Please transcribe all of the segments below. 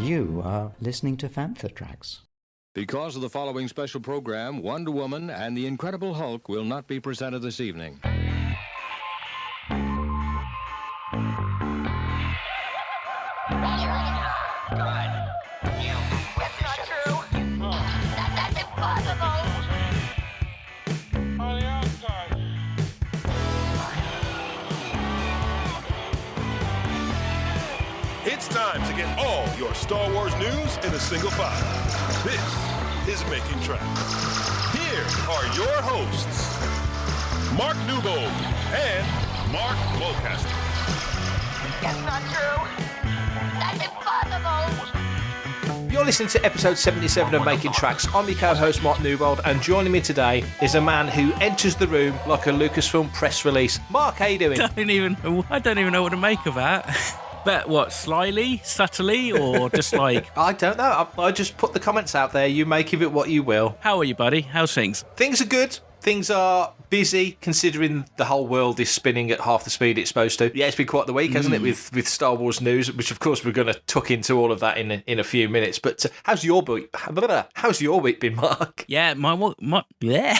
You are listening to Fantha Tracks. Because of the following special program, Wonder Woman and the Incredible Hulk will not be presented this evening. It's time to get all your Star Wars news in a single file. This is Making Tracks. Here are your hosts, Mark Newbold and Mark Mulcaster. That's not true. That's impossible. You're listening to episode 77 of Making Tracks. I'm your co-host Mark Newbold, and joining me today is a man who enters the room like a Lucasfilm press release. Mark, how you doing? I don't even know what to make of that. But what, slyly, subtly, or just like... I don't know. I just put the comments out there. You make of it what you will. How are you, buddy? How's things? Things are good. Things are busy, considering the whole world is spinning at half the speed it's supposed to. Yeah, it's been quite the week, hasn't it, with Star Wars news, which, of course, we're going to tuck into all of that in a few minutes. But how's your week been, Mark? Yeah, my yeah.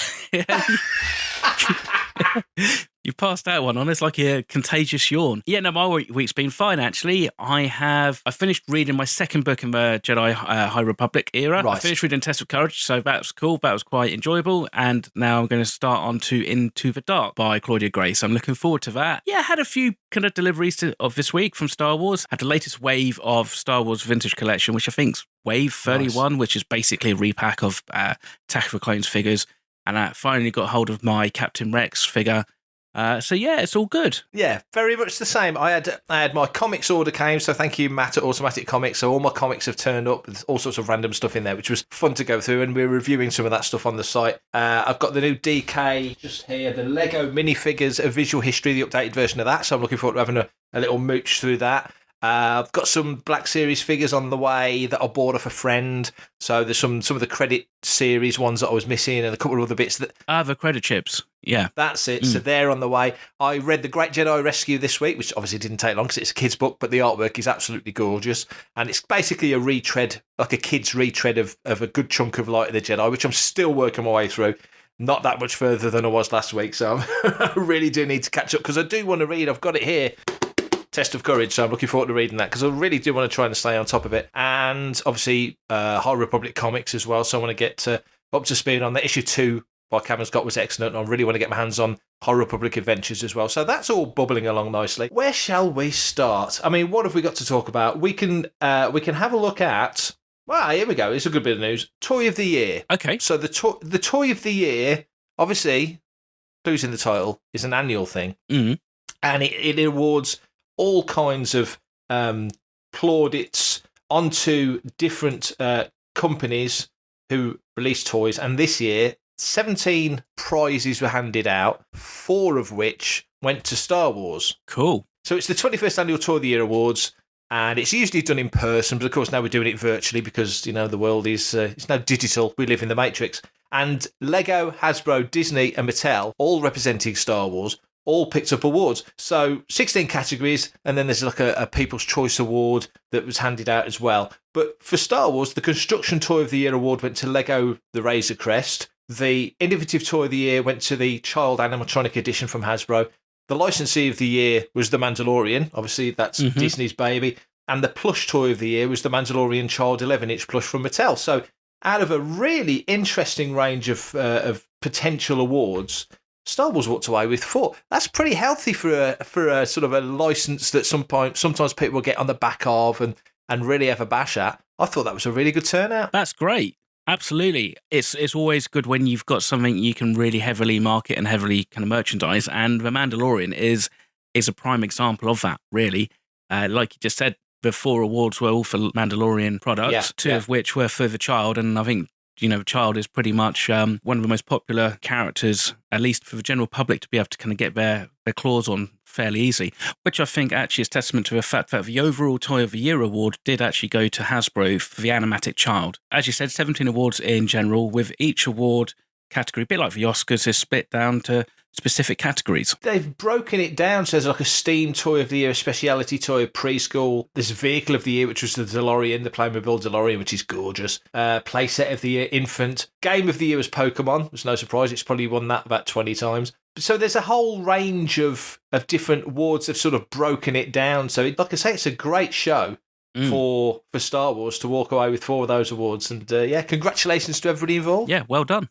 You passed that one on. It's like a contagious yawn. Yeah, no, my week's been fine, actually. I finished reading my second book in the Jedi High Republic era. Right. I finished reading Test of Courage, so that was cool. That was quite enjoyable. And now I'm going to start on to Into the Dark by Claudia Gray. So I'm looking forward to that. Yeah, I had a few kind of deliveries of this week from Star Wars. Had the latest wave of Star Wars Vintage Collection, which I think's Wave 31, nice. Which is basically a repack of Attack of the Clones figures. And I finally got hold of my Captain Rex figure. So yeah, it's all good. Yeah, very much the same. I had my comics order came, so thank you, Matt at Automatic Comics. So all my comics have turned up. There's all sorts of random stuff in there, which was fun to go through, and we're reviewing some of that stuff on the site. I've got the new DK just here, the Lego minifigures, a visual history, the updated version of that. So I'm looking forward to having a little mooch through that. I've got some Black Series figures on the way that I bought off a friend. So there's some of the credit series ones that I was missing, and a couple of other bits that... the credit chips. Yeah. That's it. So they're on the way. I read The Great Jedi Rescue this week, which obviously didn't take long because it's a kid's book, but the artwork is absolutely gorgeous. And it's basically a retread, like a kid's retread of a good chunk of Light of the Jedi, which I'm still working my way through. Not that much further than I was last week, so I really do need to catch up because I do want to read. I've got it here. Test of Courage, so I'm looking forward to reading that because I really do want to try and stay on top of it. And obviously, High Republic comics as well, so I want to get up to speed on that. Issue 2 by Cameron Scott was excellent, and I really want to get my hands on High Republic Adventures as well. So that's all bubbling along nicely. Where shall we start? I mean, what have we got to talk about? We can have a look at... Well, here we go. It's a good bit of news. Toy of the Year. Okay. So the Toy of the Year, obviously, clues in the title, is an annual thing. Mm-hmm. And it awards all kinds of plaudits onto different companies who release toys. And this year, 17 prizes were handed out, 4 of which went to Star Wars. Cool. So it's the 21st Annual Toy of the Year Awards, and it's usually done in person, but of course now we're doing it virtually because, you know, the world is it's now digital. We live in the Matrix. And Lego, Hasbro, Disney and Mattel, all representing Star Wars, all picked up awards. So 16 categories, and then there's like a People's Choice Award that was handed out as well. But for Star Wars, the Construction Toy of the Year award went to Lego the Razor Crest. The Innovative Toy of the Year went to the Child Animatronic Edition from Hasbro. The Licensee of the Year was The Mandalorian. Obviously, that's Disney's baby. And the Plush Toy of the Year was the Mandalorian Child 11-inch plush from Mattel. So out of a really interesting range of potential awards, Star Wars walked away with 4. That's pretty healthy for a sort of a license that sometimes people get on the back of and really have a bash at. I thought that was a really good turnout. That's great. Absolutely. It's always good when you've got something you can really heavily market and heavily kind of merchandise. And The Mandalorian is a prime example of that, really. Like you just said, the 4 awards were all for Mandalorian products, 2 of which were for the child. And I think, you know, Child is pretty much one of the most popular characters, at least for the general public, to be able to kind of get their claws on fairly easy, which I think actually is testament to the fact that the overall Toy of the Year award did actually go to Hasbro for the Animatic Child. As you said, 17 awards in general, with each award category, a bit like the Oscars, is split down to specific categories? They've broken it down. So there's like a Steam Toy of the Year, a Speciality Toy of Preschool. There's Vehicle of the Year, which was the DeLorean, the Playmobil DeLorean, which is gorgeous. Playset of the Year, Infant. Game of the Year was Pokemon. It's no surprise. It's probably won that about 20 times. So there's a whole range of different awards that have sort of broken it down. So like I say, it's a great show for Star Wars to walk away with 4 of those awards. And congratulations to everybody involved. Yeah, well done.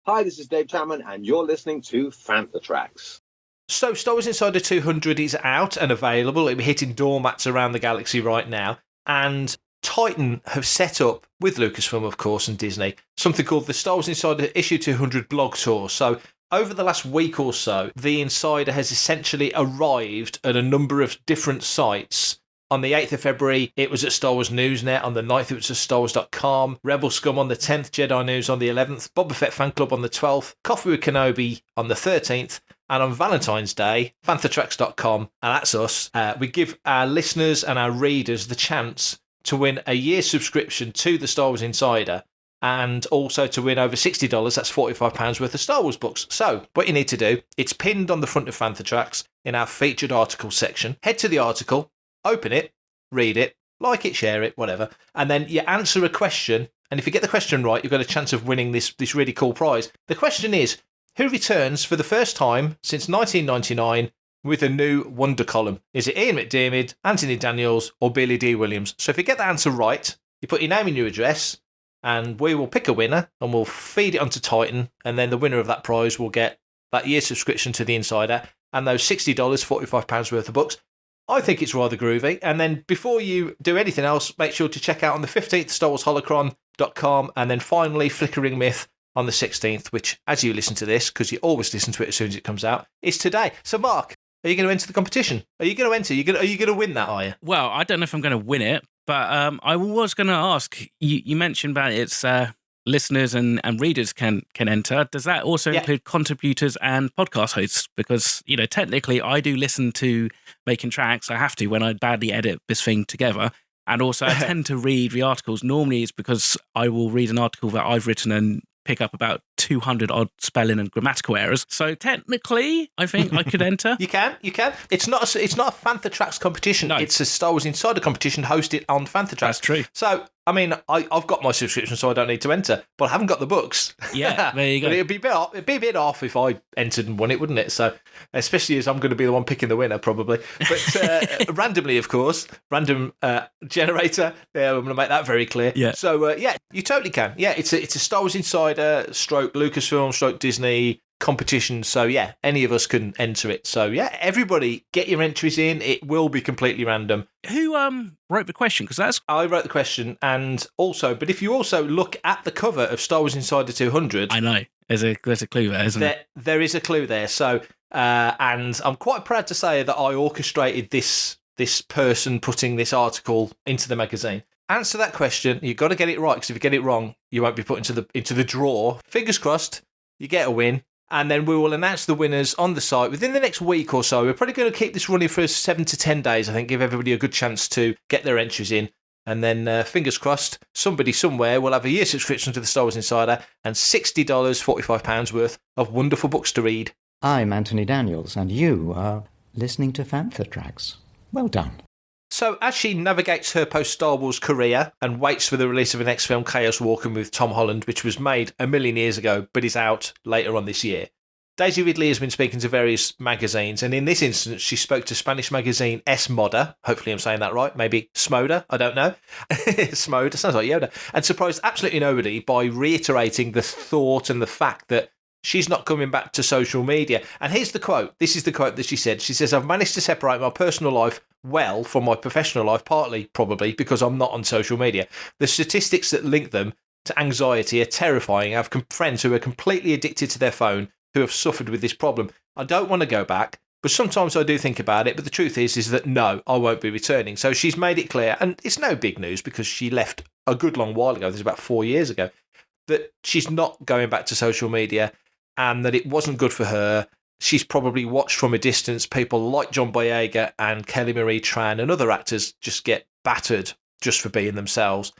Hi, this is Dave Chapman, and you're listening to Fantha Tracks. So Star Wars Insider 200 is out and available. It'll be hitting doormats around the galaxy right now. And Titan have set up, with Lucasfilm, of course, and Disney, something called the Star Wars Insider Issue 200 blog tour. So over the last week or so, the Insider has essentially arrived at a number of different sites. On the 8th of February, it was at Star Wars Newsnet. On the 9th, it was at StarWars.com. Rebel Scum on the 10th. Jedi News on the 11th. Boba Fett Fan Club on the 12th. Coffee with Kenobi on the 13th. And on Valentine's Day, fanthatracks.com, and that's us, we give our listeners and our readers the chance to win a year's subscription to the Star Wars Insider, and also to win over $60, that's £45 worth of Star Wars books. So, what you need to do, it's pinned on the front of Fantha Tracks in our featured articles section. Head to the article, open it, read it, like it, share it, whatever, and then you answer a question, and if you get the question right, you've got a chance of winning this really cool prize. The question is, who returns for the first time since 1999 with a new Wonder column? Is it Ian McDiarmid, Anthony Daniels, or Billy D. Williams? So if you get the answer right, you put your name and your address, and we will pick a winner, and we'll feed it onto Titan, and then the winner of that prize will get that year's subscription to the Insider, and those $60, £45 worth of books. I think it's rather groovy. And then before you do anything else, make sure to check out on the 15th, StarWarsHolocron.com, and then finally Flickering Myth on the 16th, which, as you listen to this, because you always listen to it as soon as it comes out, is today. So, Mark, are you going to enter the competition? Are you going to enter? Are you going to win that, are you? Well, I don't know if I'm going to win it, but I was going to ask, you mentioned about it's listeners and readers can enter. Does that also include contributors and podcast hosts? Because, technically I do listen to Making Tracks. I have to when I badly edit this thing together. And also I tend to read the articles. Normally it's because I will read an article that I've written and pick up about 200 odd spelling and grammatical errors. So technically, I think I could enter. You can. It's not a Fantha Tracks competition. No. It's a Star Wars Insider competition hosted on Fantha Tracks. That's true. So, I mean, I've got my subscription, so I don't need to enter, but I haven't got the books. Yeah, there you go. But it'd be a bit off if I entered and won it, wouldn't it? So, especially as I'm going to be the one picking the winner, probably. But randomly, of course, random generator. Yeah, I'm going to make that very clear. Yeah. So, you totally can. Yeah, it's a Star Wars Insider stroke Lucasfilm stroke Disney competition. So, yeah, any of us can enter it. So, yeah, everybody get your entries in. It will be completely random. Who wrote the question? Because I wrote the question, and also, but if you also look at the cover of Star Wars Insider 200, I know there's a clue there, isn't there? There is a clue there. So, and I'm quite proud to say that I orchestrated this person putting this article into the magazine. Answer that question. You've got to get it right, because if you get it wrong, you won't be put into the draw. Fingers crossed, you get a win. And then we will announce the winners on the site within the next week or so. We're probably going to keep this running for 7 to 10 days, I think, give everybody a good chance to get their entries in. And then, fingers crossed, somebody somewhere will have a year subscription to the Star Wars Insider and $60, £45 worth of wonderful books to read. I'm Anthony Daniels, and you are listening to Fantha Tracks. Well done. So, as she navigates her post-Star Wars career and waits for the release of the next film, Chaos Walking with Tom Holland, which was made a million years ago but is out later on this year, Daisy Ridley has been speaking to various magazines, and in this instance, she spoke to Spanish magazine Es Moda. Hopefully I'm saying that right. Maybe Smoda. I don't know. Smoda. Sounds like Yoda. And surprised absolutely nobody by reiterating the thought and the fact that she's not coming back to social media. And here's the quote. This is the quote that she said. She says, "I've managed to separate my personal life well from my professional life, partly probably because I'm not on social media. The statistics that link them to anxiety are terrifying. I have friends who are completely addicted to their phone who have suffered with this problem. I don't want to go back, but sometimes I do think about it. But the truth is that no, I won't be returning." So she's made it clear, and it's no big news because she left a good long while ago. This is about 4 years ago, that she's not going back to social media and that it wasn't good for her. She's probably watched from a distance people like John Boyega and Kelly Marie Tran and other actors just get battered just for being themselves.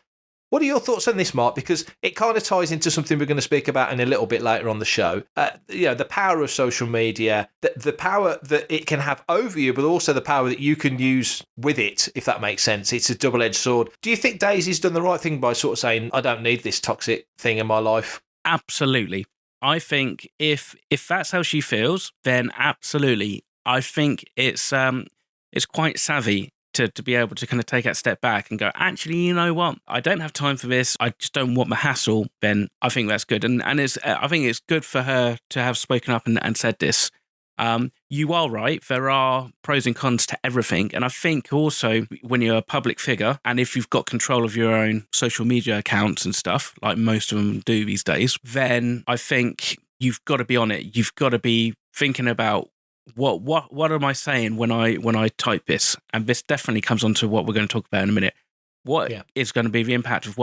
What are your thoughts on this, Mark? Because it kind of ties into something we're going to speak about in a little bit later on the show. The power of social media, the power that it can have over you, but also the power that you can use with it, if that makes sense. It's a double-edged sword. Do you think Daisy's done the right thing by sort of saying, I don't need this toxic thing in my life? Absolutely. I think if that's how she feels, then absolutely. I think it's quite savvy to be able to kind of take that step back and go, actually, you know what? I don't have time for this. I just don't want the hassle. Then I think that's good. And I think it's good for her to have spoken up and said this. You are right. There are pros and cons to everything. And I think also when you're a public figure and if you've got control of your own social media accounts and stuff, like most of them do these days, then I think you've got to be on it. You've got to be thinking about what am I saying when I type this? And this definitely comes on to what we're going to talk about in a minute. What is going to be the impact of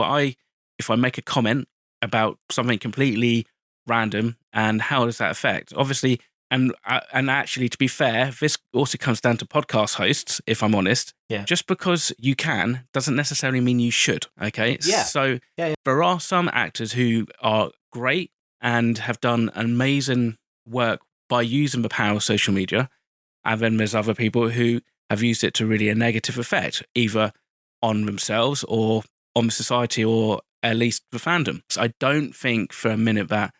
if I make a comment about something completely random, and how does that affect? Obviously, and actually, to be fair, this also comes down to podcast hosts, if I'm honest. Yeah. Just because you can doesn't necessarily mean you should, okay? Yeah. So Yeah. There are some actors who are great and have done amazing work by using the power of social media, and then there's other people who have used it to really a negative effect, either on themselves or on society or at least the fandom. So I don't think for a minute that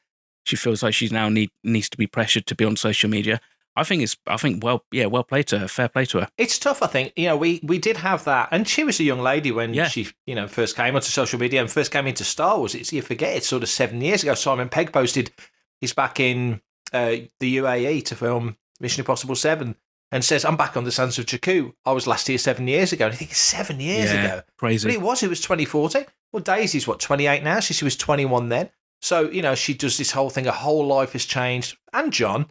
she feels like she now needs to be pressured to be on social media. I think well played to her, fair play to her. It's tough, I think. We did have that, and she was a young lady when she first came onto social media and first came into Star Wars. You forget it's sort of 7 years ago. Simon Pegg posted he's back in the UAE to film Mission Impossible 7 and says, I'm back on the sands of Jakku. I was last here 7 years ago. And I think it's 7 years ago. Crazy. But it was 2014. Well, Daisy's 28 now? She was 21 then. So, she does this whole thing. Her whole life has changed. And John,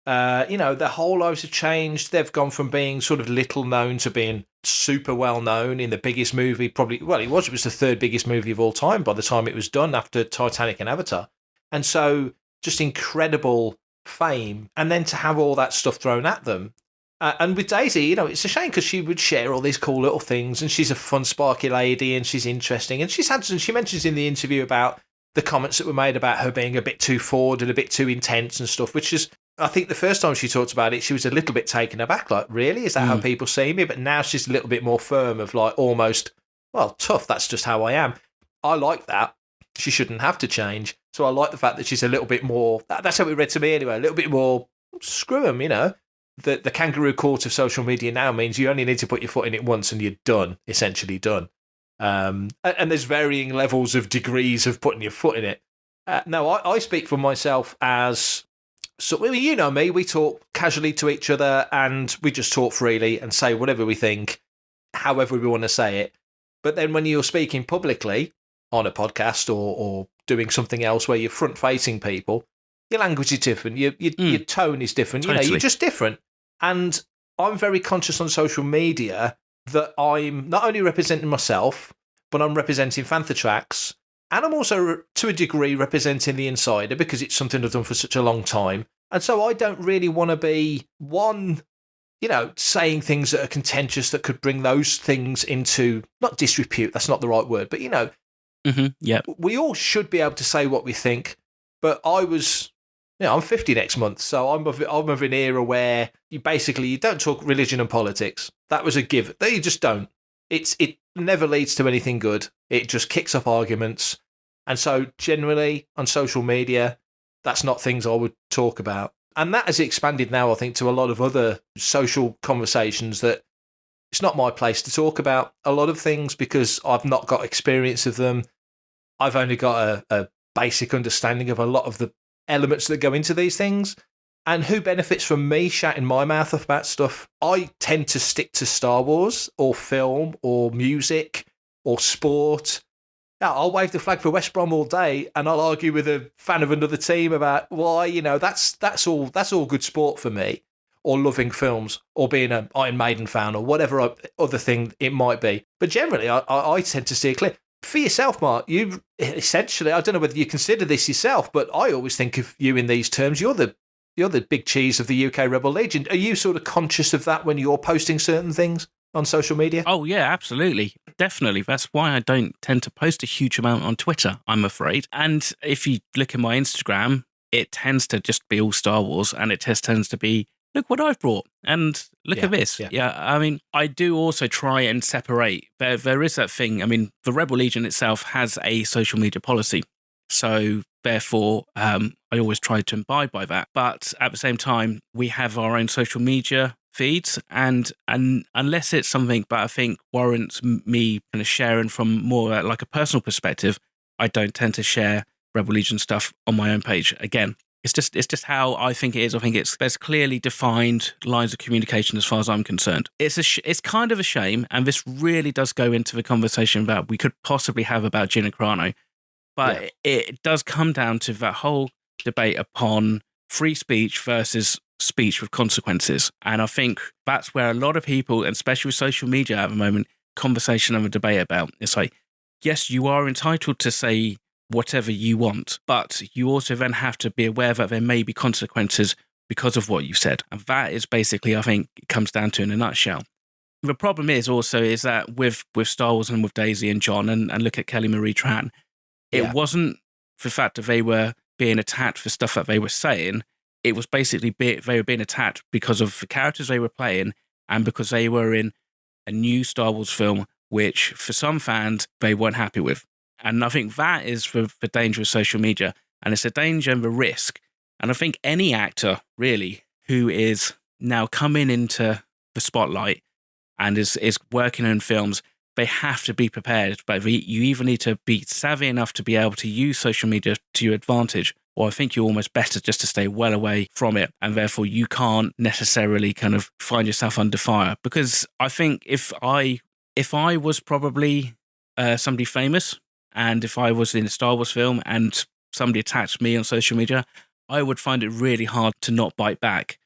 their whole lives have changed. They've gone from being sort of little known to being super well known in the biggest movie, it was the third biggest movie of all time by the time it was done after Titanic and Avatar. And so just incredible fame, and then to have all that stuff thrown at them. And with Daisy, it's a shame because she would share all these cool little things, and she's a fun, sparky lady, and she's interesting. And she mentions in the interview about the comments that were made about her being a bit too forward and a bit too intense and stuff, which is, I think the first time she talked about it, she was a little bit taken aback, like, really? Is that how people see me? But now she's a little bit more firm of like, almost, well, tough, that's just how I am. I like that. She shouldn't have to change. So I like the fact that she's a little bit more, that's how it read to me anyway, a little bit more, screw them, The kangaroo court of social media now means you only need to put your foot in it once and you're done, essentially done. And there's varying levels of degrees of putting your foot in it. No, I speak for myself as, so me, we talk casually to each other and we just talk freely and say whatever we think, however we want to say it. But then when you're speaking publicly on a podcast or doing something else where you're front-facing people, your language is different, your tone is different, Totally. you're just different. And I'm very conscious on social media that I'm not only representing myself, but I'm representing Fantha Tracks, and I'm also, to a degree, representing The Insider because it's something I've done for such a long time. And so I don't really want to be, saying things that are contentious that could bring those things into, not disrepute, that's not the right word, but, we all should be able to say what we think. But I'm 50 next month, so I'm of an era where you don't talk religion and politics. That was a give. You just don't. It never leads to anything good. It just kicks up arguments. And so generally on social media, that's not things I would talk about. And that has expanded now, I think, to a lot of other social conversations that it's not my place to talk about a lot of things because I've not got experience of them. I've only got a basic understanding of a lot of the elements that go into these things. And who benefits from me shouting my mouth off about stuff? I tend to stick to Star Wars or film or music or sport. Now, I'll wave the flag for West Brom all day and I'll argue with a fan of another team about why, that's all good sport for me, or loving films or being an Iron Maiden fan or whatever other thing it might be. But generally, I tend to steer clear. For yourself, Mark, you essentially, I don't know whether you consider this yourself, but I always think of you in these terms. You're the you're the big cheese of the UK Rebel Legion. Are you sort of conscious of that when you're posting certain things on social media? Oh, yeah, absolutely. Definitely. That's why I don't tend to post a huge amount on Twitter, I'm afraid. And if you look at my Instagram, it tends to just be all Star Wars, and it just tends to be, look what I've brought, and look at this. Yeah, I mean, I do also try and separate. There is that thing. I mean, the Rebel Legion itself has a social media policy. So therefore, I always try to abide by that. But at the same time, we have our own social media feeds, and unless it's something that I think warrants me kind of sharing from more like a personal perspective, I don't tend to share Rebel Legion stuff on my own page. Again, it's just how I think it is. I think there's clearly defined lines of communication as far as I'm concerned. It's kind of a shame, and this really does go into the conversation about we could possibly have about Gina Carano, but it does come down to that whole debate upon free speech versus speech with consequences. And I think that's where a lot of people, and especially with social media at the moment, conversation and a debate about. It's like, yes, you are entitled to say whatever you want, but you also then have to be aware that there may be consequences because of what you said. And that is basically, I think, it comes down to in a nutshell. The problem is that with Star Wars and with Daisy and John, and look at Kelly Marie Tran, it wasn't the fact that they were being attacked for stuff that they were saying. It was basically they were being attacked because of the characters they were playing and because they were in a new Star Wars film, which for some fans, they weren't happy with. And I think that is the danger of social media. And it's a danger and the risk. And I think any actor, really, who is now coming into the spotlight and is working in films, they have to be prepared. But you either need to be savvy enough to be able to use social media to your advantage, or I think you're almost better just to stay well away from it. And therefore, you can't necessarily kind of find yourself under fire. Because I think if I was probably somebody famous, and if I was in a Star Wars film and somebody attacked me on social media, I would find it really hard to not bite back.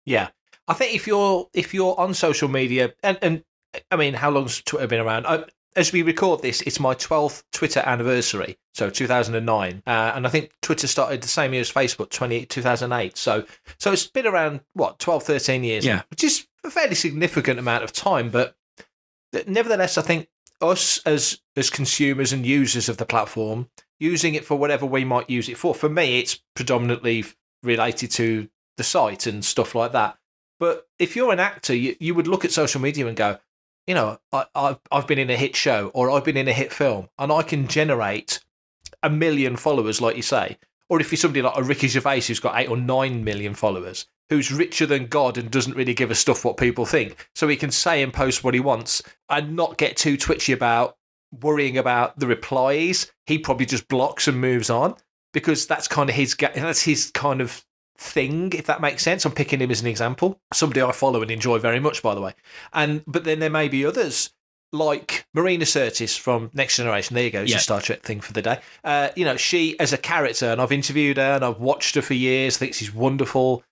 Yeah. I think if you're on social media, and I mean, how long's Twitter been around? As we record this, it's my 12th Twitter anniversary, so 2009. And I think Twitter started the same year as Facebook, 2008. So it's been around, 12, 13 years, which is a fairly significant amount of time. But nevertheless, I think us as consumers and users of the platform, using it for whatever we might use it for. For me, it's predominantly related to the site and stuff like that. But if you're an actor, you would look at social media and go, you know, I've been in a hit show or I've been in a hit film and I can generate 1 million followers, like you say. Or if you're somebody like a Ricky Gervais who's got 8 or 9 million followers, who's richer than God and doesn't really give a stuff what people think. So he can say and post what he wants and not get too twitchy about worrying about the replies. He probably just blocks and moves on because that's kind of his kind of thing, if that makes sense. I'm picking him as an example. Somebody I follow and enjoy very much, by the way. But then there may be others like Marina Sirtis from Next Generation. There you go. It's a Star Trek thing for the day. She as a character, and I've interviewed her and I've watched her for years. I think she's wonderful.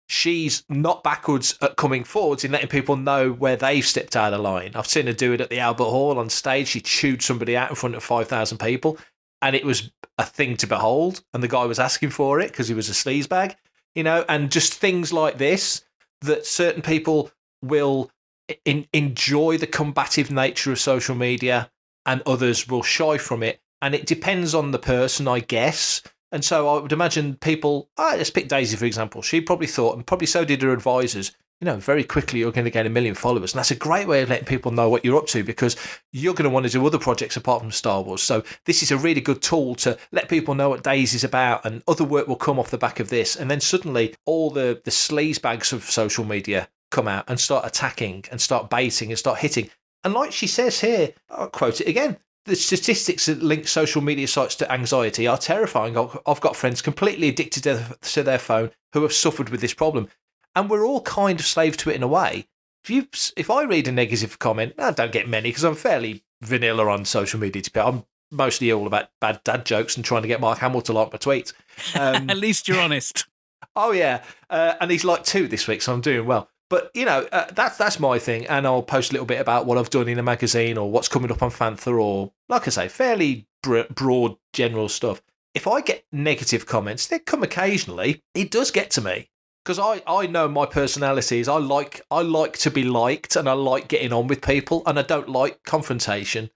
She's not backwards at coming forwards in letting people know where they've stepped out of line. I've seen her do it at the Albert Hall on stage. She chewed somebody out in front of 5,000 people, and it was a thing to behold. And the guy was asking for it because he was a sleazebag, and just things like this that certain people will enjoy the combative nature of social media and others will shy from it. And it depends on the person, I guess. And so I would imagine people, let's pick Daisy, for example. She probably thought, and probably so did her advisors, very quickly you're going to gain 1 million followers. And that's a great way of letting people know what you're up to because you're going to want to do other projects apart from Star Wars. So this is a really good tool to let people know what Daisy's about, and other work will come off the back of this. And then suddenly all the sleazebags of social media come out and start attacking and start baiting and start hitting. And like she says here, I'll quote it again, the statistics that link social media sites to anxiety are terrifying. I've got friends completely addicted to their phone who have suffered with this problem. And we're all kind of slaves to it in a way. If I read a negative comment, I don't get many because I'm fairly vanilla on social media. I'm mostly all about bad dad jokes and trying to get Mark Hamill to like my tweets. At least you're honest. Oh, yeah. And he's like 2 this week, so I'm doing well. But, that's my thing. And I'll post a little bit about what I've done in a magazine or what's coming up on Fantha or, like I say, fairly broad, general stuff. If I get negative comments, they come occasionally. It does get to me. Because I know my personality is I like to be liked, and I like getting on with people, and I don't like confrontation.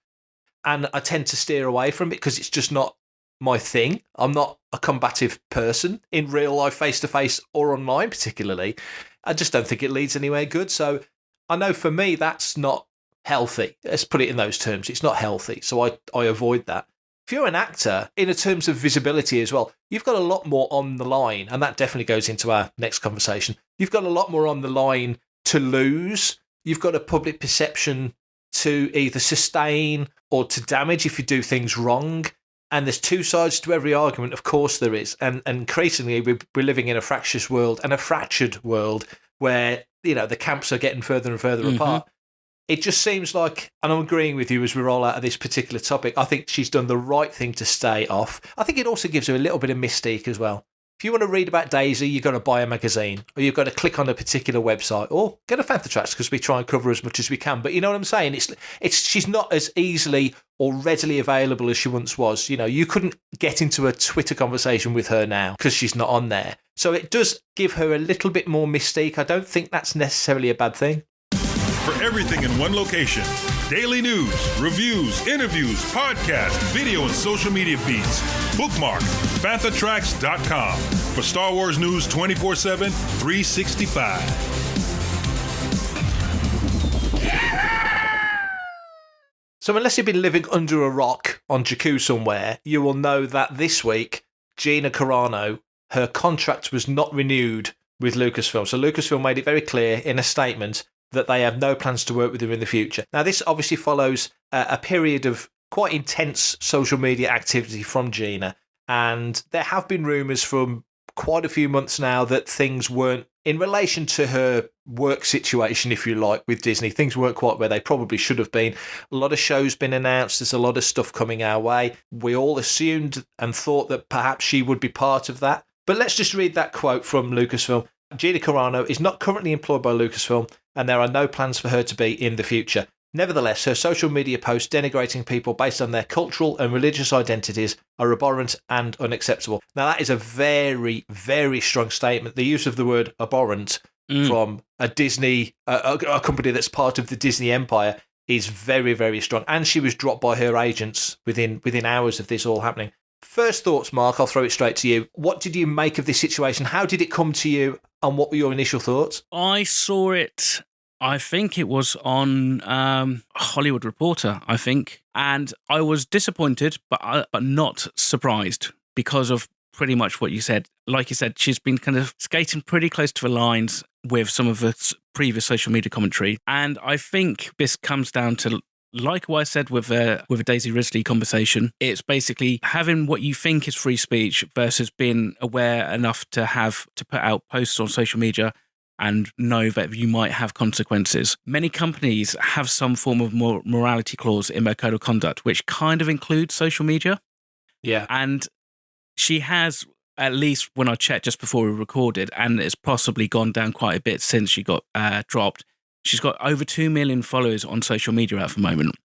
And I tend to steer away from it because it's just not my thing. I'm not a combative person in real life, face-to-face or online particularly. I just don't think it leads anywhere good. So I know for me that's not healthy. Let's put it in those terms. It's not healthy. So I avoid that. If you're an actor, in terms of visibility as well, you've got a lot more on the line, and that definitely goes into our next conversation. You've got a lot more on the line to lose. You've got a public perception to either sustain or to damage if you do things wrong. And there's two sides to every argument, of course there is. And increasingly, we're living in a fractious world and a fractured world where, the camps are getting further and further apart. It just seems like, and I'm agreeing with you as we roll out of this particular topic, I think she's done the right thing to stay off. I think it also gives her a little bit of mystique as well. If you want to read about Daisy, you've got to buy a magazine, or you've got to click on a particular website, or get a Fantha Tracks, because we try and cover as much as we can. But you know what I'm saying? She's not as easily or readily available as she once was. You couldn't get into a Twitter conversation with her now because she's not on there. So it does give her a little bit more mystique. I don't think that's necessarily a bad thing. For everything in one location, daily news, reviews, interviews, podcasts, video, and social media feeds, bookmark FanthaTracks.com for Star Wars news 24/7, 365. So unless you've been living under a rock on Jakku somewhere, you will know that this week, Gina Carano, her contract was not renewed with Lucasfilm. So Lucasfilm made it very clear in a statement that they have no plans to work with her in the future. Now, this obviously follows a period of quite intense social media activity from Gina, and there have been rumours from quite a few months now that things weren't, in relation to her work situation, if you like, with Disney, things weren't quite where they probably should have been. A lot of shows been announced, there's a lot of stuff coming our way. We all assumed and thought that perhaps she would be part of that. But let's just read that quote from Lucasfilm. Gina Carano is not currently employed by Lucasfilm, and there are no plans for her to be in the future. Nevertheless, her social media posts denigrating people based on their cultural and religious identities are abhorrent and unacceptable. Now, that is a very, very strong statement. The use of the word abhorrent from a Disney, a company that's part of the Disney empire, is very, very strong. And she was dropped by her agents within hours of this all happening. First thoughts, Mark, I'll throw it straight to you. What did you make of this situation? How did it come to you? And what were your initial thoughts? I saw it, I think it was on Hollywood Reporter, I think. And I was disappointed, but not surprised because of pretty much what you said. Like you said, she's been kind of skating pretty close to the lines with some of the previous social media commentary. And I think this comes down to, like what I said with a Daisy Ridley conversation, it's basically having what you think is free speech versus being aware enough to put out posts on social media and know that you might have consequences. Many companies have some form of morality clause in their code of conduct, which kind of includes social media. Yeah. And she has, at least when I checked just before we recorded, and it's possibly gone down quite a bit since she got dropped, she's got over 2 million followers on social media at the moment.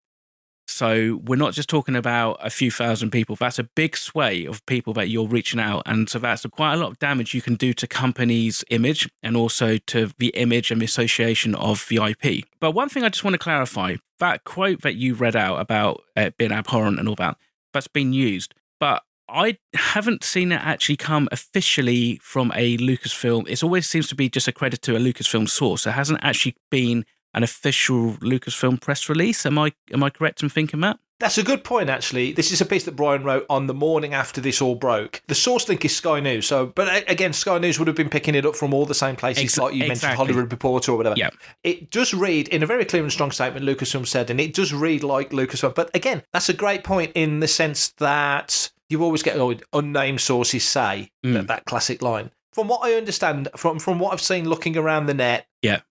So we're not just talking about a few thousand people. That's a big sway of people that you're reaching out. And so that's quite a lot of damage you can do to companies' image and also to the image and the association of the IP. But one thing I just want to clarify, that quote that you read out about it being abhorrent and all that, that's been used. But I haven't seen it actually come officially from a Lucasfilm. It always seems to be just a credit to a Lucasfilm source. It hasn't actually been an official Lucasfilm press release. Am I correct in thinking that? That's a good point, actually. This is a piece that Brian wrote on the morning after this all broke. The source link is Sky News. But again, Sky News would have been picking it up from all the same places, like you mentioned, Hollywood Reporter or whatever. Yeah. It does read, in a very clear and strong statement, Lucasfilm said, and it does read like Lucasfilm. But again, that's a great point in the sense that you always get unnamed sources say that classic line. From what I understand, from what I've seen looking around the net,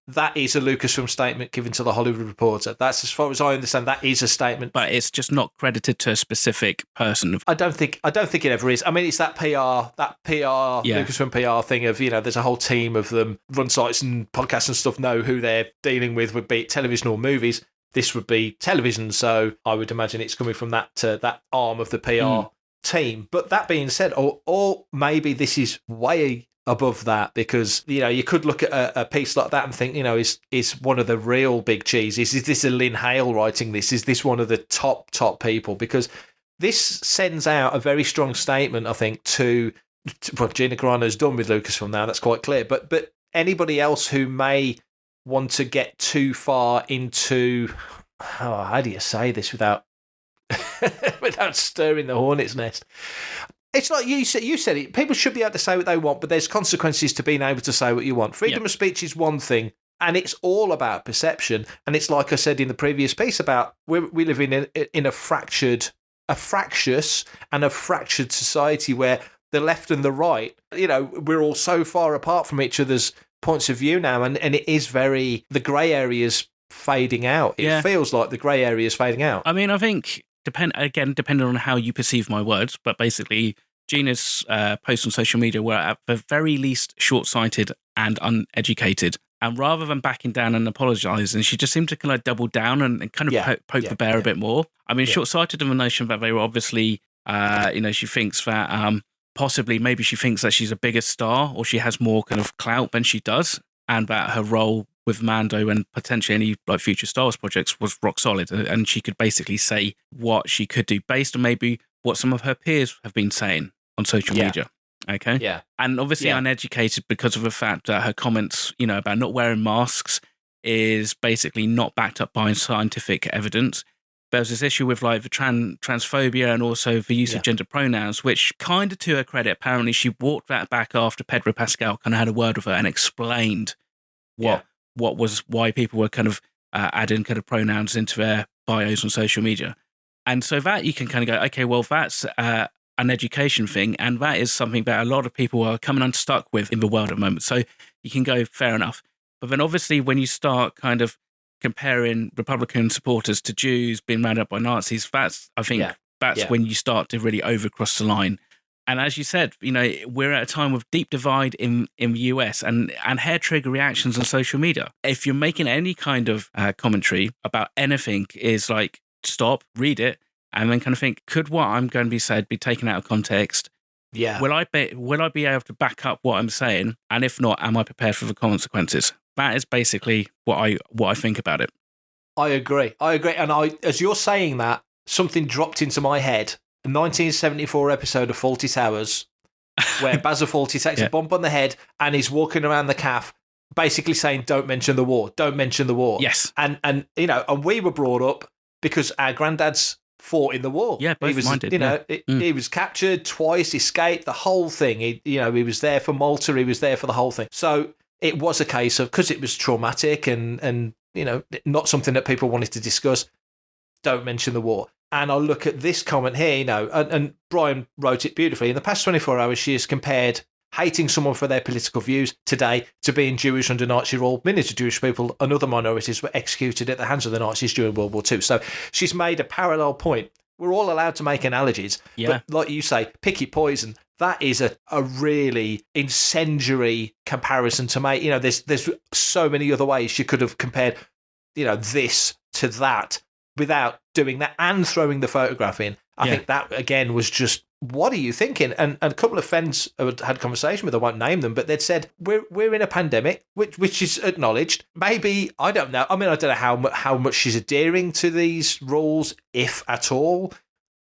that is a Lucasfilm statement given to the Hollywood Reporter. That's, as far as I understand, that is a statement. But it's just not credited to a specific person. I don't think it ever is. I mean, it's that PR, Lucasfilm PR thing of, there's a whole team of them, run sites and podcasts and stuff, know who they're dealing with, would be television or movies. This would be television, so I would imagine it's coming from that arm of the PR team. But that being said, or maybe this is way above that, because you could look at a piece like that and think, is one of the real big cheeses, is this a Lynn Hale writing this? Is this one of the top people? Because this sends out a very strong statement, I think, to what Gina Carano's done with Lucasfilm now. That's quite clear. But anybody else who may want to get too far into, how do you say this without without stirring the hornet's nest? It's like you said it. People should be able to say what they want, but there's consequences to being able to say what you want. Freedom of speech is one thing, and it's all about perception. And it's like I said in the previous piece about we live in a fractious and a fractured society where the left and the right, we're all so far apart from each other's points of view now, and it is the grey area's fading out. It feels like the grey area is fading out. I mean, I think depending on how you perceive my words, but basically Gina's posts on social media were at the very least short-sighted and uneducated. And rather than backing down and apologising, she just seemed to kind of double down and kind of poke the bear a bit more. I mean, short-sighted in the notion that they were obviously, she thinks that possibly maybe she thinks that she's a bigger star or she has more kind of clout than she does, and that her role with Mando and potentially any like future Star Wars projects was rock solid, and she could basically say what she could do based on maybe what some of her peers have been saying on social media. Okay. Yeah. And obviously uneducated because of the fact that her comments, about not wearing masks is basically not backed up by scientific evidence. There was this issue with like the transphobia and also the use of gender pronouns, which kind of to her credit, apparently she walked that back after Pedro Pascal kind of had a word with her and explained why people were kind of adding kind of pronouns into their bios on social media. And so that you can kind of go, okay, well, that's an education thing. And that is something that a lot of people are coming unstuck with in the world at the moment. So you can go, fair enough. But then obviously when you start kind of comparing Republican supporters to Jews being rounded up by Nazis, that's when you start to really overcross the line. And as you said, we're at a time of deep divide in the US and hair trigger reactions on social media. If you're making any kind of commentary about anything, is like, stop, read it, and then kind of think, could what I'm going to be said be taken out of context? Yeah. Will I be able to back up what I'm saying? And if not, am I prepared for the consequences? That is basically what I think about it. I agree. And as you're saying that, something dropped into my head. A 1974 episode of Fawlty Towers, where Basil Fawlty takes a bump on the head and he's walking around the calf, basically saying, "Don't mention the war. Don't mention the war." Yes. And and we were brought up because our granddads fought in the war. Yeah, both mine did. He was captured twice, escaped, the whole thing. He was there for Malta. He was there for the whole thing. So it was a case of, because it was traumatic and not something that people wanted to discuss, don't mention the war. And I look at this comment here, and Brian wrote it beautifully. In the past 24 hours, she has compared hating someone for their political views today to being Jewish under Nazi rule. Millions of Jewish people and other minorities were executed at the hands of the Nazis during World War II. So she's made a parallel point. We're all allowed to make analogies, but like you say, pick your poison. That is a really incendiary comparison to make. There's so many other ways she could have compared, this to that, without doing that and throwing the photograph in. I think that, again, was just, what are you thinking? And a couple of friends I had a conversation with, I won't name them, but they'd said, we're in a pandemic, which is acknowledged. Maybe, I don't know. I mean, I don't know how much she's adhering to these rules, if at all.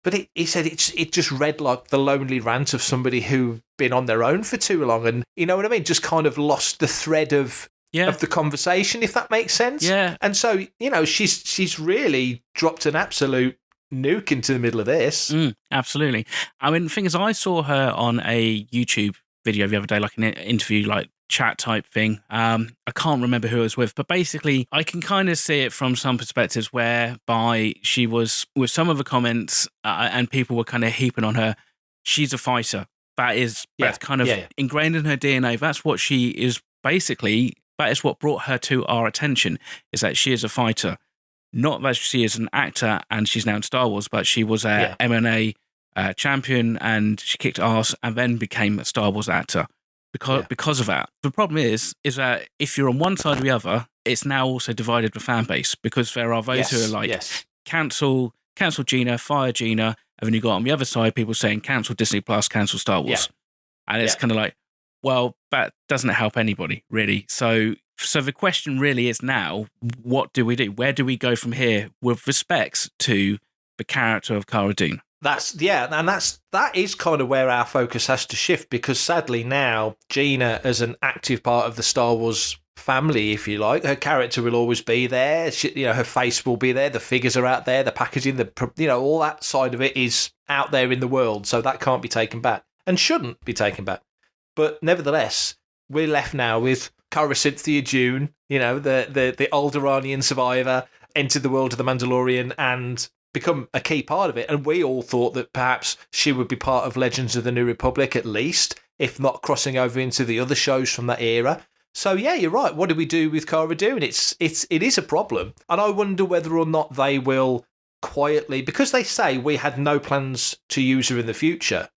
But he said it just read like the lonely rant of somebody who'd been on their own for too long. And you know what I mean? Just kind of lost the thread of the conversation, if that makes sense. Yeah. And so, she's really dropped an absolute nuke into the middle of this. Absolutely. I mean, the thing is, I saw her on a YouTube video the other day, like an interview, like chat type thing. I can't remember who it was with, but basically I can kind of see it from some perspectives whereby she was, with some of the comments and people were kind of heaping on her, she's a fighter. That's kind of ingrained in her DNA. That's what she is basically. That is what brought her to our attention, is that she is a fighter. Not that she is an actor and she's now in Star Wars, but she was a MMA champion and she kicked ass and then became a Star Wars actor because of that. The problem is that if you're on one side or the other, it's now also divided the fan base, because there are those who are like, cancel Gina, fire Gina, and then you got on the other side people saying cancel Disney Plus, cancel Star Wars. And it's kind of like, Well, that doesn't help anybody, really. So the question really is now, what do we do? Where do we go from here with respects to the character of Cara Dune? That is kind of where our focus has to shift, because sadly now Gina, as an active part of the Star Wars family, if you like, her character will always be there. Her face will be there. The figures are out there. The packaging, all that side of it is out there in the world. So that can't be taken back and shouldn't be taken back. But nevertheless, we're left now with Cara Cynthia Dune, the old Iranian survivor, entered the world of the Mandalorian and become a key part of it. And we all thought that perhaps she would be part of Legends of the New Republic, at least, if not crossing over into the other shows from that era. So yeah, you're right. What do we do with Cara Dune? It is a problem, and I wonder whether or not they will quietly, because they say we had no plans to use her in the future.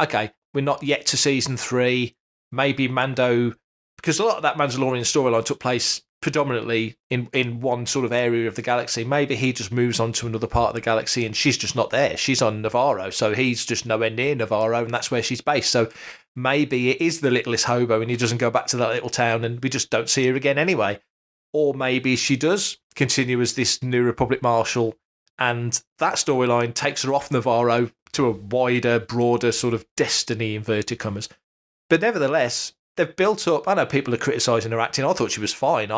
Okay, we're not yet to season 3. Maybe Mando, because a lot of that Mandalorian storyline took place predominantly in one sort of area of the galaxy. Maybe he just moves on to another part of the galaxy and she's just not there. She's on Navarro, so he's just nowhere near Navarro, and that's where she's based. So maybe it is the littlest hobo and he doesn't go back to that little town and we just don't see her again anyway. Or maybe she does continue as this New Republic Marshal, and that storyline takes her off Navarro to a wider, broader sort of destiny, inverted commas. But nevertheless, they've built up. I know people are criticising her acting. I thought she was fine.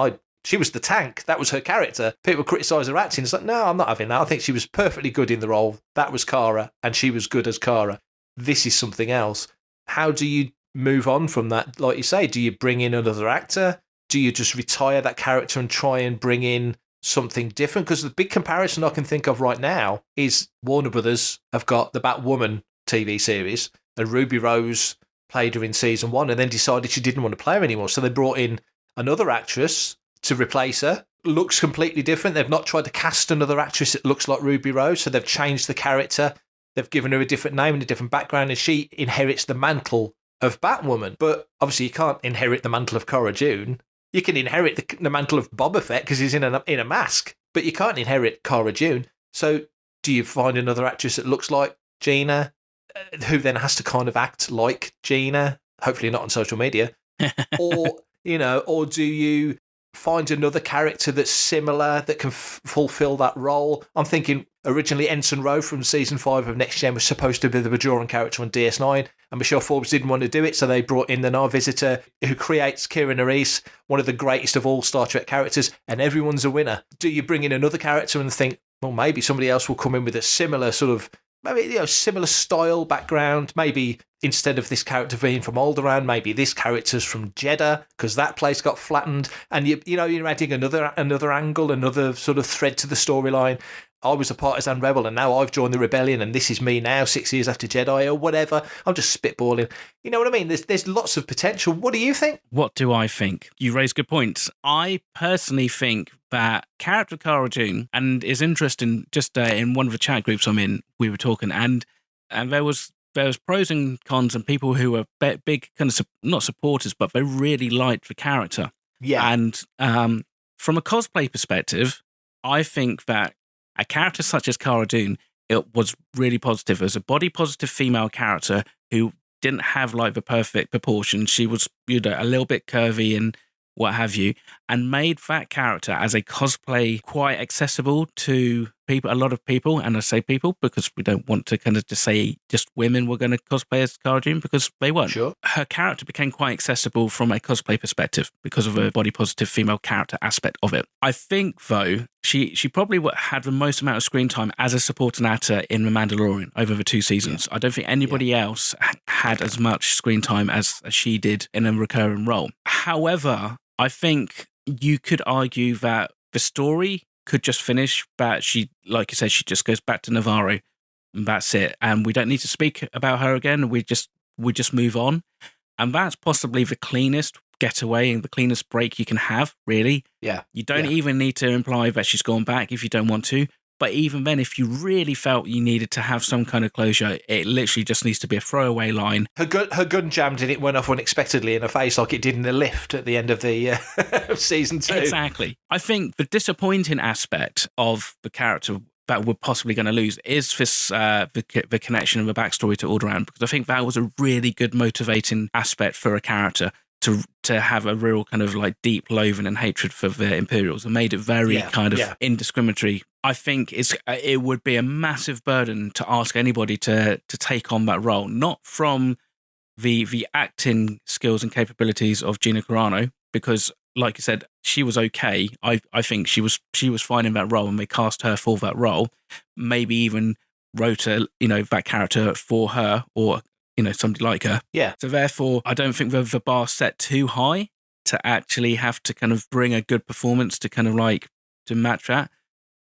She was the tank. That was her character. People criticise her acting. It's like, no, I'm not having that. I think she was perfectly good in the role. That was Cara, and she was good as Cara. This is something else. How do you move on from that? Like you say, do you bring in another actor? Do you just retire that character and try and bring in something different? Because the big comparison I can think of right now is Warner Brothers have got the Batwoman TV series, and Ruby Rose played her in season 1 and then decided she didn't want to play her anymore. So they brought in another actress to replace her. Looks completely different. They've not tried to cast another actress that looks like Ruby Rose, so they've changed the character. They've given her a different name and a different background, and she inherits the mantle of Batwoman. But obviously you can't inherit the mantle of Cara Dune. You can inherit the mantle of Boba Fett because he's in a mask, but you can't inherit Cara Dune. So do you find another actress that looks like Gina, who then has to kind of act like Gina, hopefully not on social media, or do you find another character that's similar that can fulfill that role? I'm thinking originally Ensign Ro from season 5 of Next Gen was supposed to be the Bajoran character on DS9, and Michelle Forbes didn't want to do it, so they brought in the Nile Visitor, who creates Kira Nerys, one of the greatest of all Star Trek characters, and everyone's a winner. Do you bring in another character and think, well, maybe somebody else will come in with a similar sort of, maybe similar style background? Maybe instead of this character being from Alderaan, maybe this character's from Jeddah because that place got flattened, and you're adding another angle, another sort of thread to the storyline. I was a partisan rebel and now I've joined the rebellion and this is me now 6 years after Jedi or whatever. I'm just spitballing. You know what I mean? There's lots of potential. What do you think? What do I think? You raise good points. I personally think that character Cara Dune, and is interesting, just in one of the chat groups I'm in, we were talking, and there was pros and cons, and people who were big kind of not supporters, but they really liked the character. Yeah. And from a cosplay perspective, I think that a character such as Cara Dune, it was really positive. It was a body positive female character who didn't have like the perfect proportions. She was, a little bit curvy and what have you, and made that character as a cosplay quite accessible to people, a lot of people. And I say people because we don't want to kind of just say just women were going to cosplay as Cara Dune, because they weren't. Sure. Her character became quite accessible from a cosplay perspective because of a body positive female character aspect of it. I think though, she probably had the most amount of screen time as a supporting actor in The Mandalorian over the 2 seasons. I don't think anybody else had as much screen time as she did in a recurring role. However, I think you could argue that the story could just finish, that she, like you said, she just goes back to Navarro and that's it. And we don't need to speak about her again. We just move on. And that's possibly the cleanest getaway and the cleanest break you can have, really. Yeah. You don't even need to imply that she's gone back if you don't want to. But even then, if you really felt you needed to have some kind of closure, it literally just needs to be a throwaway line. Her gun jammed and it went off unexpectedly in her face like it did in the lift at the end of the season 2. Exactly. I think the disappointing aspect of the character that we're possibly going to lose is this the connection of a backstory to Alderaan, because I think that was a really good motivating aspect for a character to have a real kind of like deep loathing and hatred for the Imperials, and made it very kind of indiscriminatory. I think it would be a massive burden to ask anybody to take on that role, not from the acting skills and capabilities of Gina Carano, because like you said, she was okay. I think she was fine in that role, and they cast her for that role. Maybe even wrote that character for her, or somebody like her. Yeah. So therefore, I don't think the bar set too high to actually have to kind of bring a good performance to kind of like to match that.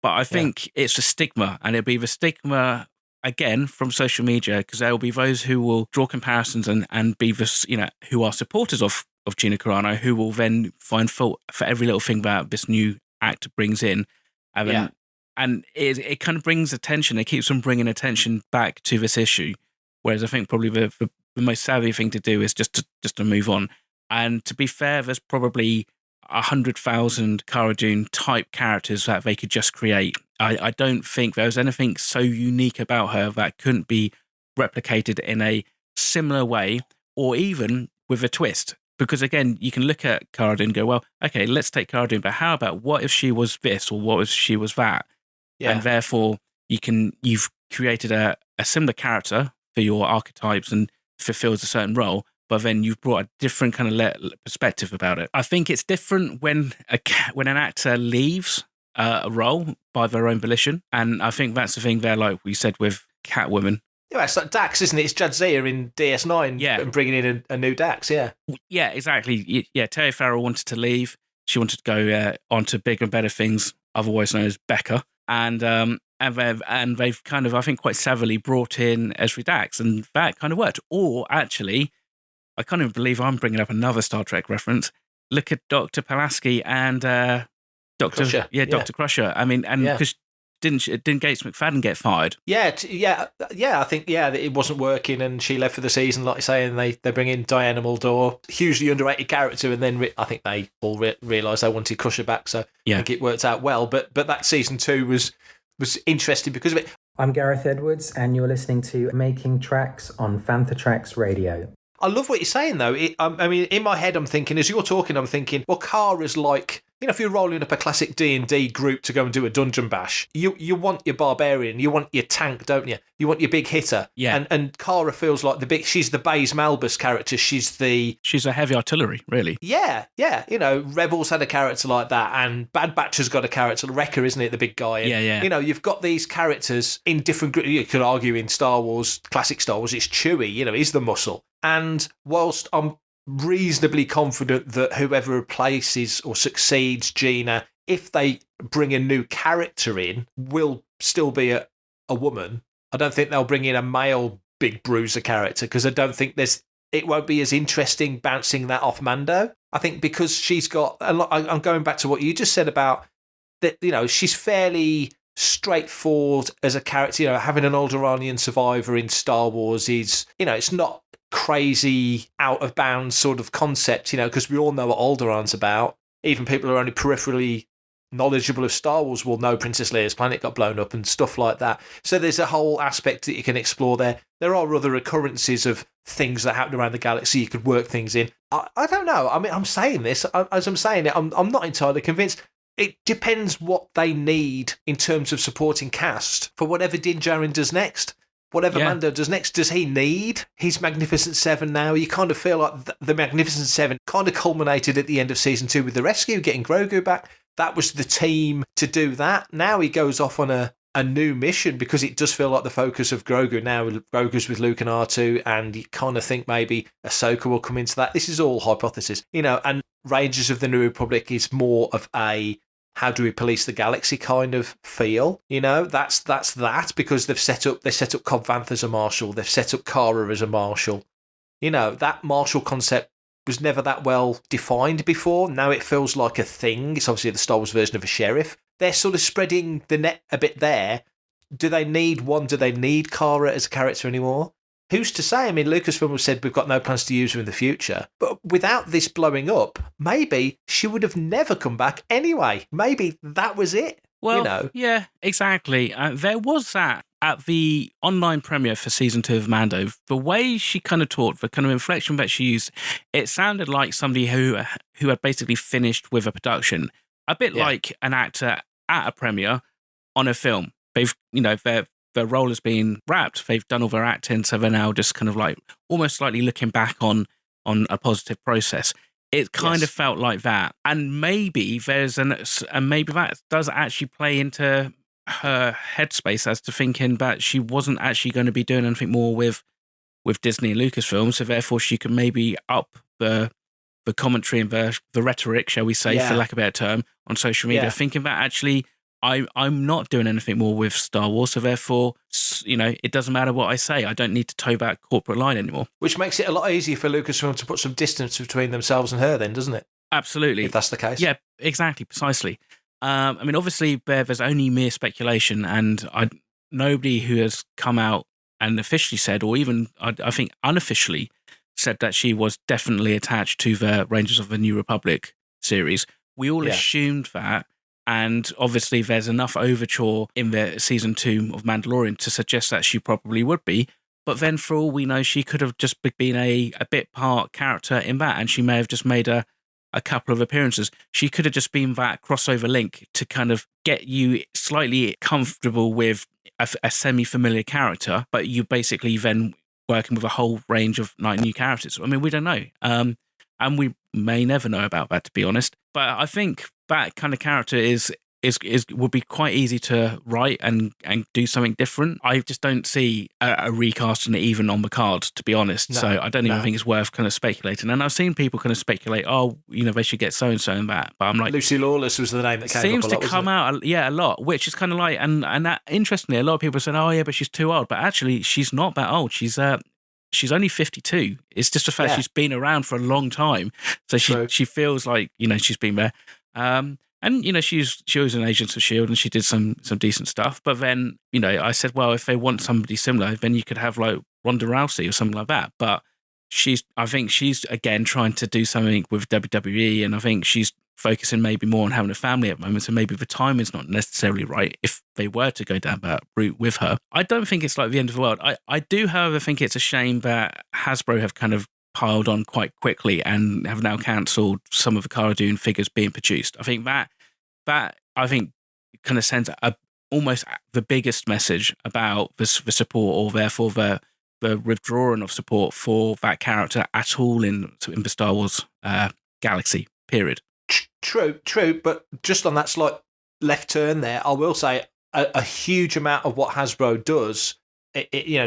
But I think it's a stigma, and it'll be the stigma again from social media, because there will be those who will draw comparisons and be this, who are supporters of Gina Carano, who will then find fault for every little thing that this new actor brings in. And it kind of brings attention. It keeps on bringing attention back to this issue. Whereas I think probably the most savvy thing to do is just to move on. And to be fair, there's probably 100,000 Cara Dune type characters that they could just create. I don't think there was anything so unique about her that couldn't be replicated in a similar way, or even with a twist. Because again, you can look at Cara Dune and go, well, okay, let's take Cara Dune, but how about what if she was this, or what if she was that? Yeah. And therefore, you've created a similar character for your archetypes and fulfills a certain role, but then you've brought a different kind of perspective about it. I think it's different when an actor leaves a role by their own volition, and I think that's the thing there, like we said with Catwoman. Yeah, it's like Dax, isn't it? It's Jadzia in DS9 and bringing in a new Dax, yeah. Yeah, exactly. Yeah, Terry Farrell wanted to leave. She wanted to go on to bigger and better things, otherwise known as Becca. And they've kind of, I think, quite savvily brought in Esri Dax, and that kind of worked. Or actually, I can't even believe I'm bringing up another Star Trek reference. Look at Dr. Pulaski and Dr. Crusher. Dr. Crusher. I mean, and because didn't Gates McFadden get fired? Yeah. I think that it wasn't working, and she left for the season, like you say, and they bring in Diana Muldaur, hugely underrated character, and then I think they all realised they wanted Crusher back, so I think it worked out well. But that season 2 was interesting because of it. I'm Gareth Edwards, and you're listening to Making Tracks on Fantha Tracks Radio. I love what you're saying, though. I mean, in my head, I'm thinking, as you're talking, I'm thinking, well, Kara's like, if you're rolling up a classic D&D group to go and do a dungeon bash, you want your barbarian, you want your tank, don't you? You want your big hitter. Yeah. And Kara feels like she's the Baze Malbus character. She's a heavy artillery, really. Yeah. Rebels had a character like that, and Bad Batch has got a character, Wrecker, isn't it, the big guy? And, you've got these characters in different groups. You could argue in Star Wars, classic Star Wars, it's Chewie, he's the muscle. And whilst I'm reasonably confident that whoever replaces or succeeds Gina, if they bring a new character in, will still be a woman, I don't think they'll bring in a male big bruiser character, because I don't think it won't be as interesting bouncing that off Mando. I think because she's got, I'm going back to what you just said about that, she's fairly straightforward as a character. Having an Alderaanian survivor in Star Wars is, it's not crazy out of bounds sort of concept, because we all know what Alderaan's about. Even people who are only peripherally knowledgeable of Star Wars will know Princess Leia's planet got blown up and stuff like that. So there's a whole aspect that you can explore there. There are other occurrences of things that happen around the galaxy you could work things in. I don't know. I mean, I'm saying this, as I'm saying it, I'm not entirely convinced. It depends what they need in terms of supporting cast for whatever Din Djarin does next. Whatever Mando does next, does he need his Magnificent Seven now? You kind of feel like the Magnificent Seven kind of culminated at the end of Season 2 with the rescue, getting Grogu back. That was the team to do that. Now he goes off on a new mission, because it does feel like the focus of Grogu now. Grogu's with Luke and R2, and you kind of think maybe Ahsoka will come into that. This is all hypothesis, and Rangers of the New Republic is more of a how do we police the galaxy kind of feel, that's that, because they set up Cobb Vanth as a marshal, they've set up Kara as a marshal. That marshal concept was never that well defined before. Now it feels like a thing. It's obviously the Star Wars version of a sheriff. They're sort of spreading the net a bit there. Do they need Kara as a character anymore? Who's to say? I mean, Lucasfilm has said we've got no plans to use her in the future. But without this blowing up, maybe she would have never come back anyway. Maybe that was it. Well, yeah, exactly. There was that at the online premiere for season 2 of Mando. The way she kind of talked, the kind of inflection that she used, it sounded like somebody who had basically finished with a production, a bit like an actor at a premiere on a film. They've, their role has been wrapped. They've done all their acting, so they're now just kind of like almost slightly looking back on a positive process. It kind of felt like that, and maybe maybe that does actually play into her headspace as to thinking that she wasn't actually going to be doing anything more with Disney and Lucasfilm, so therefore she could maybe up the commentary and the rhetoric, shall we say, for lack of a better term, on social media, thinking that actually I'm not doing anything more with Star Wars, so therefore, it doesn't matter what I say. I don't need to toe that corporate line anymore. Which makes it a lot easier for Lucasfilm to put some distance between themselves and her then, doesn't it? Absolutely. If that's the case. Yeah, exactly, precisely. I mean, obviously, there's only mere speculation, and nobody who has come out and officially said, or even, I think, unofficially said that she was definitely attached to the Rangers of the New Republic series. We all assumed that. And obviously, there's enough overture in the season 2 of Mandalorian to suggest that she probably would be. But then, for all we know, she could have just been a bit part character in that, and she may have just made a couple of appearances. She could have just been that crossover link to kind of get you slightly comfortable with a semi-familiar character, but you basically then working with a whole range of new characters. I mean, we don't know. And we may never know about that, to be honest. But I think that kind of character would be quite easy to write and do something different. I just don't see a recasting it even on the cards, to be honest. So I don't even think it's worth kind of speculating. And I've seen people kind of speculate, they should get so-and-so and that. But I'm like... Lucy Lawless was the name that came seems up a lot, to come out, a lot, which is kind of like... And that, interestingly, a lot of people are saying, but she's too old. But actually, she's not that old. She's only 52. It's just the fact she's been around for a long time. So she feels like, she's been there. And, she was an Agents of S.H.I.E.L.D. and she did some decent stuff. But then, I said, well, if they want somebody similar, then you could have like Ronda Rousey or something like that. But I think she's, again, trying to do something with WWE. And I think she's focusing maybe more on having a family at the moment. So maybe the timing's not necessarily right if they were to go down that route with her. I don't think it's like the end of the world. I do, however, think it's a shame that Hasbro have kind of piled on quite quickly and have now cancelled some of the Cara Dune figures being produced. I think that I think kind of sends almost the biggest message about the support, or therefore the withdrawing of support for that character at all in the Star Wars galaxy, period. True. But just on that slight left turn there, I will say a huge amount of what Hasbro does,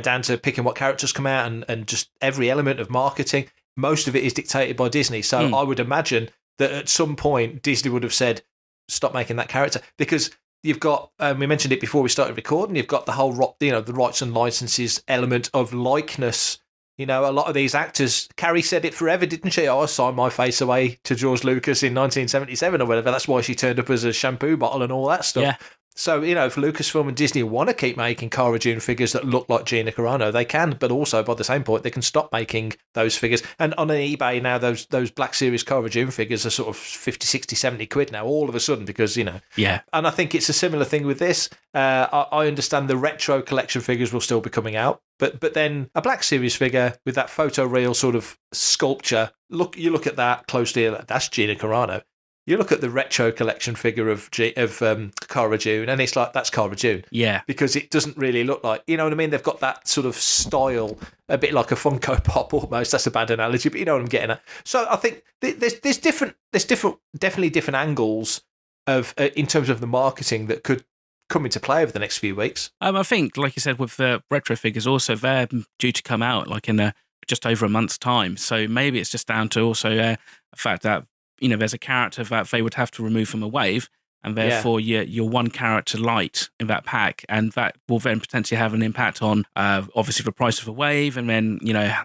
down to picking what characters come out and just every element of marketing, most of it is dictated by Disney. So I would imagine that at some point Disney would have said, stop making that character, because you've got, we mentioned it before we started recording, you've got the whole, the rights and licenses element of likeness. A lot of these actors, Carrie said it forever, didn't she? I signed my face away to George Lucas in 1977 or whatever. That's why she turned up as a shampoo bottle and all that stuff. Yeah. So, if Lucasfilm and Disney want to keep making Cara Dune figures that look like Gina Carano, they can, but also by the same point, they can stop making those figures. And on eBay now, those Black Series Cara Dune figures are sort of 50, 60, 70 quid now, all of a sudden, because, Yeah. And I think it's a similar thing with this. I understand the retro collection figures will still be coming out, but then a Black Series figure with that photoreal sort of sculpture, you look at that closely, that's Gina Carano. You look at the retro collection figure of Cara Dune, and it's like, that's Cara Dune. Yeah. Because it doesn't really look like, you know what I mean? They've got that sort of style, a bit like a Funko Pop almost. That's a bad analogy, but you know what I'm getting at. So I think there's definitely different angles of in terms of the marketing that could come into play over the next few weeks. I think, like you said, with the retro figures also, they're due to come out like in just over a month's time. So maybe it's just down to also the fact that, there's a character that they would have to remove from a wave, and therefore you're one character light in that pack, and that will then potentially have an impact on obviously the price of a wave, and then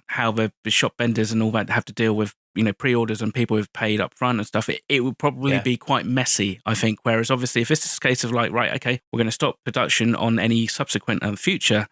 how the shop vendors and all that have to deal with pre-orders and people who've paid up front and stuff. It would probably be quite messy, I think. Whereas obviously if this is a case of like, right, okay, we're going to stop production on any subsequent and future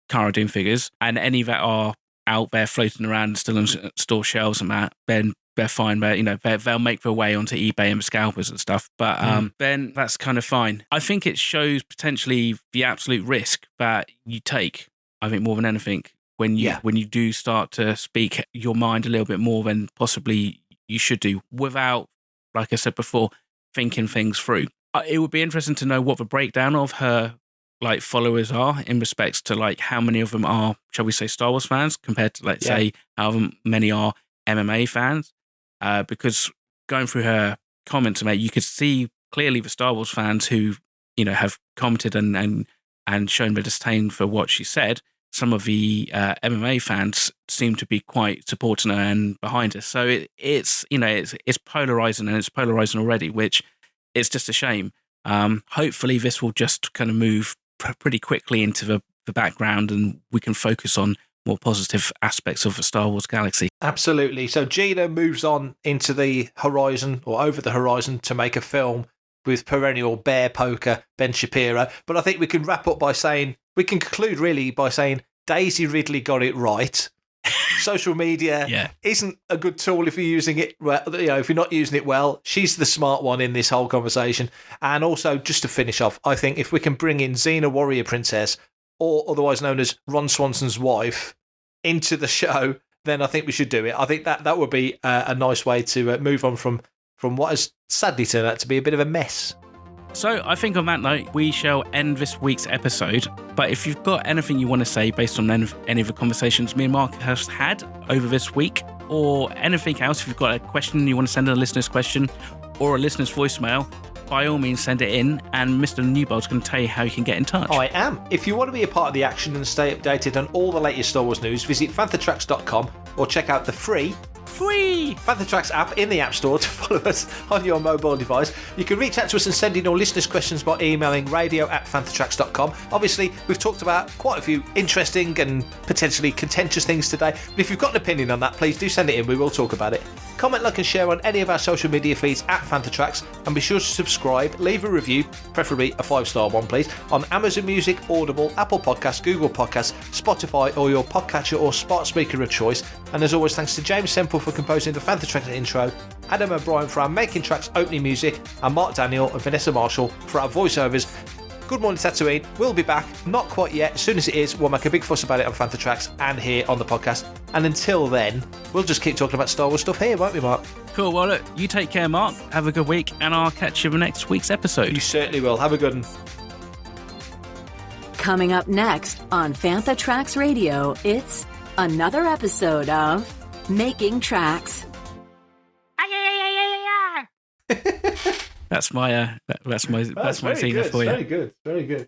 Cara Dune figures, and any that are out there floating around still on store shelves and that, then they're fine. They'll make their way onto eBay and scalpers and stuff. But then that's kind of fine. I think it shows potentially the absolute risk that you take. I think more than anything, when you do start to speak your mind a little bit more than possibly you should do, without, like I said before, thinking things through. It would be interesting to know what the breakdown of her like followers are in respects to like how many of them are, shall we say, Star Wars fans compared to, let's say, how many are MMA fans. Because going through her comments, mate, you could see clearly the Star Wars fans who, have commented and shown their disdain for what she said. Some of the MMA fans seem to be quite supporting her and behind her. So it's polarizing, and it's polarizing already, which is just a shame. Hopefully this will just kind of move pretty quickly into the background, and we can focus on more positive aspects of the Star Wars galaxy. Absolutely. So Gina moves on into the horizon, or over the horizon, to make a film with perennial bear poker Ben Shapiro. But I think we can conclude really by saying Daisy Ridley got it right. Social media isn't a good tool if you're using it well. If you're not using it well, she's the smart one in this whole conversation. And also, just to finish off, I think if we can bring in Xena Warrior Princess, or otherwise known as Ron Swanson's wife, into the show, then I think we should do it. I think that would be a nice way to move on from what has sadly turned out to be a bit of a mess. So I think on that note, we shall end this week's episode. But if you've got anything you want to say based on any of the conversations me and Mark has had over this week, or anything else, if you've got a question you want to send a listener's question or a listener's voicemail, by all means send it in, and Mr. Newbold's going to tell you how you can get in touch. I am. If you want to be a part of the action and stay updated on all the latest Star Wars news, visit fanthatracks.com or check out the free Fantha Tracks app in the App Store to follow us on your mobile device. You can reach out to us and send in your listeners' questions by emailing radio@fanthatracks.com. Obviously, we've talked about quite a few interesting and potentially contentious things today, but if you've got an opinion on that, please do send it in. We will talk about it. Comment, like, and share on any of our social media feeds @Fanthatracks, and be sure to subscribe, leave a review, preferably a 5-star one, please, on Amazon Music, Audible, Apple Podcasts, Google Podcasts, Spotify, or your podcatcher or smart speaker of choice. And as always, thanks to James Semple for composing the Fantha Tracks intro, Adam O'Brien for our Making Tracks opening music, and Mark Daniel and Vanessa Marshall for our voiceovers. Good morning, Tatooine. We'll be back, not quite yet. As soon as it is, we'll make a big fuss about it on Fantha Tracks and here on the podcast. And until then, we'll just keep talking about Star Wars stuff here, won't we, Mark? Cool. Well, look, you take care, Mark. Have a good week, and I'll catch you in next week's episode. You certainly will. Have a good one. Coming up next on Fantha Tracks Radio, it's another episode of Making Tracks. That's my Xena for you. Very good. Very good.